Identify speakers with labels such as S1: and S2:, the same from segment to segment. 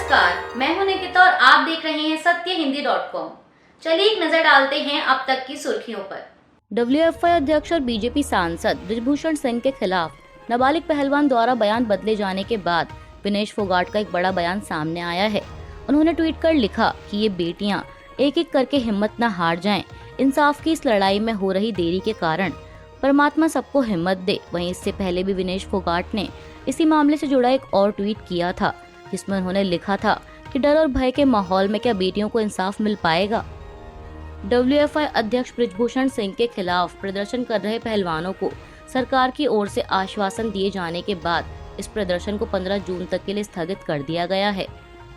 S1: नमस्कार, मैं हूं निकिता और आप देख रहे हैं सत्यहिंदी.com। चलिए एक नजर डालते हैं अब तक की सुर्खियों पर।
S2: डब्ल्यूएफआई अध्यक्ष और बीजेपी सांसद बृजभूषण सिंह के खिलाफ नाबालिग पहलवान द्वारा बयान बदले जाने के बाद विनेश फोगाट का एक बड़ा बयान सामने आया है। उन्होंने ट्वीट कर लिखा कि ये बेटियां एक एक करके हिम्मत न हार जाएं। इंसाफ की इस लड़ाई में हो रही देरी के कारण परमात्मा सबको हिम्मत दे। वहीं इससे पहले भी विनेश फोगाट ने इसी मामले से जुड़ा एक और ट्वीट किया था, जिसमें उन्होंने लिखा था कि डर और भय के माहौल में क्या बेटियों को इंसाफ मिल पाएगा। डब्ल्यूएफआई अध्यक्ष बृजभूषण सिंह के खिलाफ प्रदर्शन कर रहे पहलवानों को सरकार की ओर से आश्वासन दिए जाने के बाद इस प्रदर्शन को 15 जून तक के लिए स्थगित कर दिया गया है।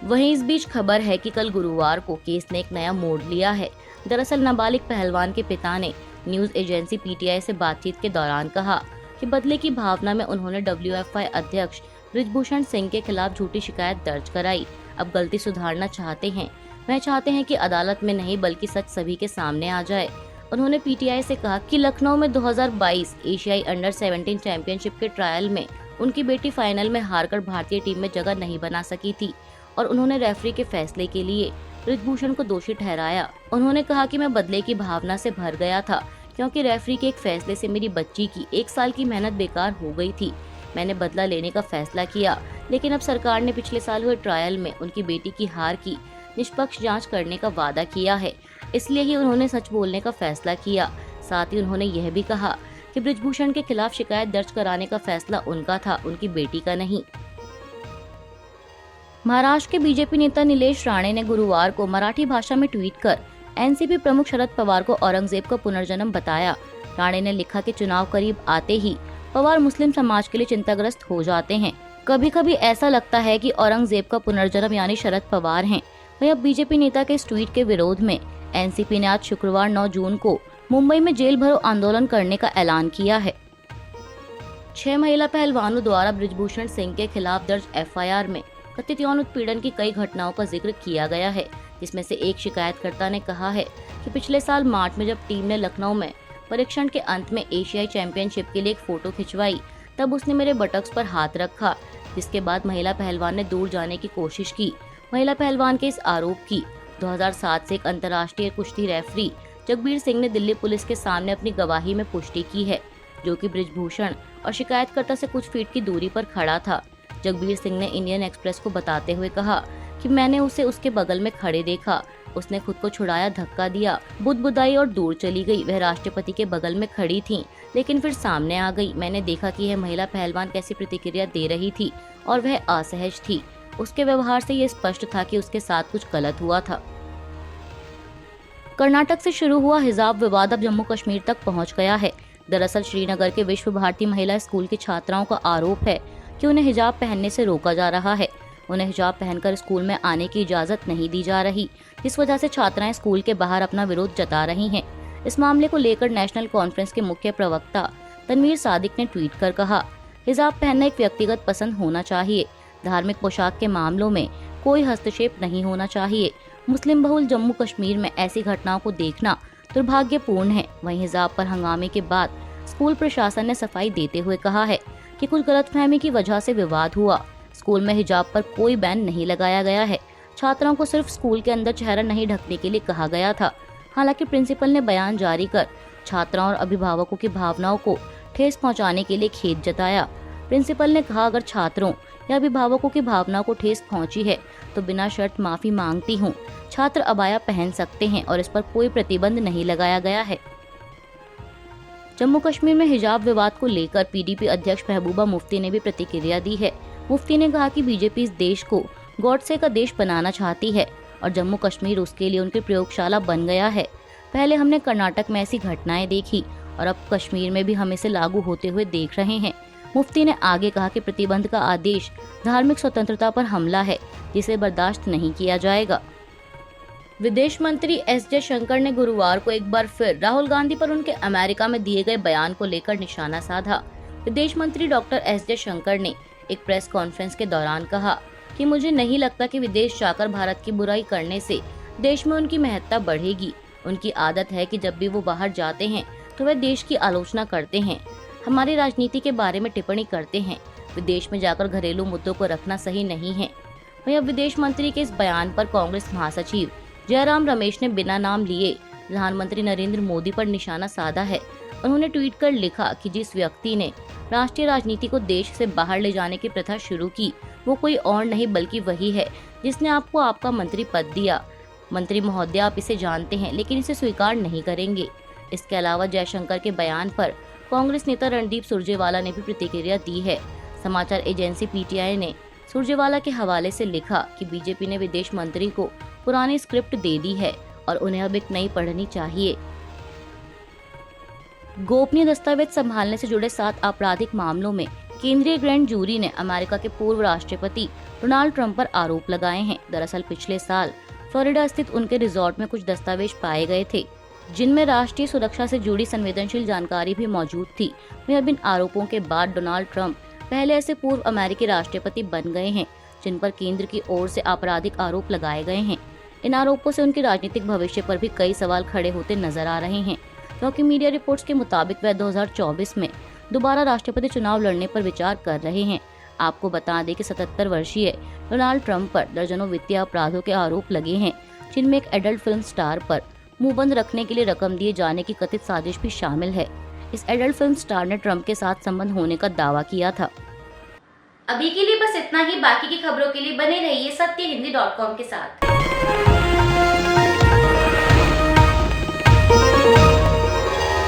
S2: वहीं इस बीच खबर है कि कल गुरुवार को केस ने एक नया मोड़ लिया है। दरअसल नाबालिग पहलवान के पिता ने न्यूज एजेंसी पीटीआई से बातचीत के दौरान कहा कि बदले की भावना में उन्होंने डब्ल्यूएफआई अध्यक्ष बृजभूषण सिंह के खिलाफ झूठी शिकायत दर्ज कराई। अब गलती सुधारना चाहते हैं। वह चाहते हैं कि अदालत में नहीं बल्कि सच सभी के सामने आ जाए। उन्होंने पीटीआई से कहा कि लखनऊ में 2022 एशियाई अंडर 17 चैंपियनशिप के ट्रायल में उनकी बेटी फाइनल में हारकर भारतीय टीम में जगह नहीं बना सकी थी और उन्होंने रेफरी के फैसले के लिए बृजभूषण को दोषी ठहराया। उन्होंने कहा कि मैं बदले की भावना से भर गया था क्योंकि रेफरी के एक फैसले से मेरी बच्ची की 1 साल की मेहनत बेकार हो गई थी। मैंने बदला लेने का फैसला किया, लेकिन अब सरकार ने पिछले साल हुए ट्रायल में उनकी बेटी की हार की निष्पक्ष जांच करने का वादा किया है, इसलिए ही उन्होंने सच बोलने का फैसला किया। साथ ही उन्होंने यह भी कहा कि बृजभूषण के खिलाफ शिकायत दर्ज कराने का फैसला उनका था, उनकी बेटी का नहीं। महाराष्ट्र के बीजेपी नेता नीलेश राणे ने गुरुवार को मराठी भाषा में ट्वीट कर एनसीपी प्रमुख शरद पवार को औरंगजेब का पुनर्जन्म बताया। राणे ने लिखा कि चुनाव करीब आते ही पवार मुस्लिम समाज के लिए चिंताग्रस्त हो जाते हैं। कभी कभी ऐसा लगता है कि औरंगजेब का पुनर्जन्म यानी शरद पवार हैं। वहीं अब बीजेपी नेता के इस ट्वीट के विरोध में एनसीपी ने आज शुक्रवार 9 जून को मुंबई में जेल भरो आंदोलन करने का ऐलान किया है। 6 महिला पहलवानों द्वारा बृजभूषण सिंह के खिलाफ दर्ज एफआईआर में कथित यौन उत्पीड़न की कई घटनाओं का जिक्र किया गया है, जिसमें से एक शिकायतकर्ता ने कहा है कि पिछले साल मार्च में जब टीम ने लखनऊ में परीक्षण के अंत में एशियाई चैंपियनशिप के लिए एक फोटो खिंचवाई, तब उसने मेरे बटक्स पर हाथ रखा, जिसके बाद महिला पहलवान ने दूर जाने की कोशिश की। महिला पहलवान के इस आरोप की 2007 से एक अंतर्राष्ट्रीय कुश्ती रेफरी जगबीर सिंह ने दिल्ली पुलिस के सामने अपनी गवाही में पुष्टि की है, जो कि बृजभूषण और शिकायतकर्ता से कुछ फीट की दूरी पर खड़ा था। जगबीर सिंह ने इंडियन एक्सप्रेस को बताते हुए कहा कि मैंने उसे उसके बगल में खड़े देखा, उसने खुद को छुड़ाया, धक्का दिया, बुदबुदाई और दूर चली गई। वह राष्ट्रपति के बगल में खड़ी थी, लेकिन फिर सामने आ गई। मैंने देखा कि यह महिला पहलवान कैसी प्रतिक्रिया दे रही थी और वह असहज थी। उसके व्यवहार से यह स्पष्ट था कि उसके साथ कुछ गलत हुआ था। कर्नाटक से शुरू हुआ हिजाब विवाद अब जम्मू कश्मीर तक पहुंच गया है। दरअसल श्रीनगर के विश्व भारती महिला स्कूल की छात्राओं का आरोप है कि उन्हें हिजाब पहनने से रोका जा रहा है। उन्हें हिजाब पहनकर स्कूल में आने की इजाजत नहीं दी जा रही, जिस वजह से छात्राएं स्कूल के बाहर अपना विरोध जता रही हैं। इस मामले को लेकर नेशनल कॉन्फ्रेंस के मुख्य प्रवक्ता तनवीर सादिक ने ट्वीट कर कहा, हिजाब पहनना एक व्यक्तिगत पसंद होना चाहिए। धार्मिक पोशाक के मामलों में कोई हस्तक्षेप नहीं होना चाहिए। मुस्लिम बहुल जम्मू कश्मीर में ऐसी घटनाओं को देखना दुर्भाग्यपूर्ण है। वहीं हिजाब पर हंगामे के बाद स्कूल प्रशासन ने सफाई देते हुए कहा है कि कुछ गलतफहमी की वजह से विवाद हुआ। स्कूल में हिजाब पर कोई बैन नहीं लगाया गया है। छात्राओं को सिर्फ स्कूल के अंदर चेहरा नहीं ढकने के लिए कहा गया था। हालांकि प्रिंसिपल ने बयान जारी कर छात्राओं और अभिभावकों की भावनाओं को ठेस पहुंचाने के लिए खेद जताया। प्रिंसिपल ने कहा, अगर छात्रों या अभिभावकों की भावनाओं को ठेस पहुंची है तो बिना शर्त माफी मांगती हूँ। छात्र अबाया पहन सकते हैं और इस पर कोई प्रतिबंध नहीं लगाया गया है। जम्मू कश्मीर में हिजाब विवाद को लेकर पीडीपी अध्यक्ष महबूबा मुफ्ती ने भी प्रतिक्रिया दी है। मुफ्ती ने कहा कि बीजेपी इस देश को गॉडसे का देश बनाना चाहती है और जम्मू कश्मीर उसके लिए उनकी प्रयोगशाला बन गया है। पहले हमने कर्नाटक में ऐसी घटनाएं देखी और अब कश्मीर में भी हम इसे लागू होते हुए देख रहे हैं। मुफ्ती ने आगे कहा कि प्रतिबंध का आदेश धार्मिक स्वतंत्रता पर हमला है, जिसे बर्दाश्त नहीं किया जाएगा। विदेश मंत्री एस जयशंकर ने गुरुवार को एक बार फिर राहुल गांधी पर उनके अमेरिका में दिए गए बयान को लेकर निशाना साधा। विदेश मंत्री डॉक्टर एस जयशंकर ने एक प्रेस कॉन्फ्रेंस के दौरान कहा कि मुझे नहीं लगता कि विदेश जाकर भारत की बुराई करने से देश में उनकी महत्ता बढ़ेगी। उनकी आदत है कि जब भी वो बाहर जाते हैं तो वह देश की आलोचना करते हैं, हमारी राजनीति के बारे में टिप्पणी करते हैं। विदेश में जाकर घरेलू मुद्दों को रखना सही नहीं है। वहीं अब विदेश मंत्री के इस बयान पर कांग्रेस महासचिव जयराम रमेश ने बिना नाम लिए प्रधानमंत्री नरेंद्र मोदी पर निशाना साधा है। उन्होंने ट्वीट कर लिखा कि जिस व्यक्ति ने राष्ट्रीय राजनीति को देश से बाहर ले जाने की प्रथा शुरू की, वो कोई और नहीं बल्कि वही है जिसने आपको आपका मंत्री पद दिया। मंत्री महोदय, आप इसे जानते हैं लेकिन इसे स्वीकार नहीं करेंगे। इसके अलावा जयशंकर के बयान पर कांग्रेस नेता रणदीप सुरजेवाला ने भी प्रतिक्रिया दी है। समाचार एजेंसी पीटीआई ने सुरजेवाला के हवाले से लिखा कि बीजेपी ने विदेश मंत्री को पुरानी स्क्रिप्ट दे दी है और उन्हें अब एक नई पढ़नी चाहिए। गोपनीय दस्तावेज संभालने से जुड़े 7 आपराधिक मामलों में केंद्रीय ग्रैंड जूरी ने अमेरिका के पूर्व राष्ट्रपति डोनाल्ड ट्रंप पर आरोप लगाए हैं। दरअसल पिछले साल फ्लोरिडा स्थित उनके रिजॉर्ट में कुछ दस्तावेज पाए गए थे जिनमें राष्ट्रीय सुरक्षा से जुड़ी संवेदनशील जानकारी भी मौजूद थी। वहीं अब इन आरोपों के बाद डोनाल्ड ट्रंप पहले ऐसे पूर्व अमेरिकी राष्ट्रपति बन गए हैं जिन पर केंद्र की ओर से आपराधिक आरोप लगाए गए हैं। इन आरोपों से उनके राजनीतिक भविष्य पर भी कई सवाल खड़े होते नजर आ रहे हैं, क्योंकि मीडिया रिपोर्ट्स के मुताबिक वह 2024 में दोबारा राष्ट्रपति चुनाव लड़ने पर विचार कर रहे हैं। आपको बता दें कि 77 वर्षीय डोनाल्ड ट्रंप पर दर्जनों वित्तीय अपराधों के आरोप लगे हैं, जिनमें एक एडल्ट फिल्म स्टार पर मुंहबंद रखने के लिए रकम दिए जाने की कथित साजिश भी शामिल है। इस एडल्ट फिल्म स्टार ने ट्रंप के साथ संबंध होने का दावा किया था।
S1: अभी के लिए बस इतना ही। बाकी की खबरों के लिए बने रहिए सत्यहिंदी.com के साथ।